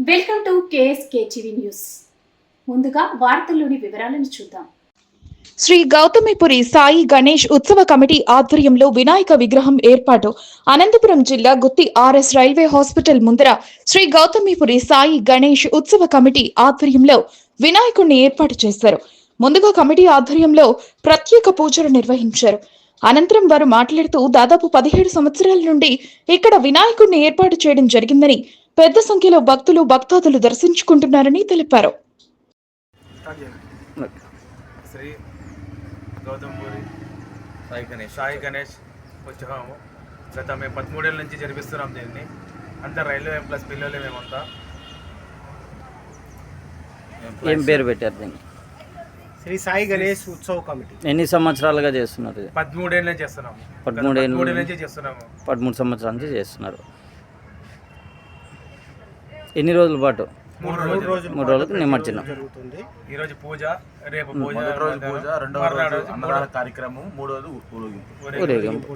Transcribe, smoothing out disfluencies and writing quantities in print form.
Welcome to KSK TV news. ముందుగా వార్తల్లోని వివరాలను చూద్దాం. శ్రీ గౌతమిపురి సాయి గణేష్ ఉత్సవ కమిటీ ఆధ్వర్యంలో వినాయక విగ్రహం ఏర్పాటు. అనంతపురం జిల్లా గుత్తి ఆర్ఎస్ రైల్వే హాస్పిటల్ ముందర శ్రీ గౌతమిపురి సాయి గణేష్ ఉత్సవ కమిటీ ఆధ్వర్యంలో వినాయకుడిని ఏర్పాటు చేశారు. ముందుగా కమిటీ ఆధ్వర్యంలో ప్రత్యేక పూజలు నిర్వహించారు. అనంతరం వారు మాట్లాడుతూ దాదాపు 17 సంవత్సరాల నుండి ఇక్కడ వినాయకుడిని ఏర్పాటు చేయడం జరిగిందని, పెద్ద సంఖ్యలో భక్తులు భక్తాదులు దర్శించుకుంటున్నారని తెలిపారు. శ్రీ గౌతమిపురి సాయి గణేష్ ఉత్సవము గత మేము 13 ఏళ్ళ నుంచి జరిపిస్తున్నాం. దీన్ని అంతా రైల్వే ప్లస్ పిల్లలు మేమంతా. ఏం పేరు పెట్టారు దీన్ని? శ్రీ సాయి గణేష్ ఉత్సవ కమిటీ. ఎన్ని సంవత్సరాలుగా చేస్తున్నారు? 13 ఏళ్ళ నుంచి చేస్తున్నాము. 13 నుంచి చేస్తున్నాము. 13 సంవత్సరాల నుంచి చేస్తున్నారు. ఎన్ని రోజుల పాటు? 3 రోజులకు నిమజ్జనం జరుగుతుంది. ఈ రోజు పూజ, రేపు పూజ, మొదటి రోజు పూజ, రెండవ రోజు అన్నదాన కార్యక్రమం, మూడో రోజు ఊరేగింపు. ఊరేగింపు.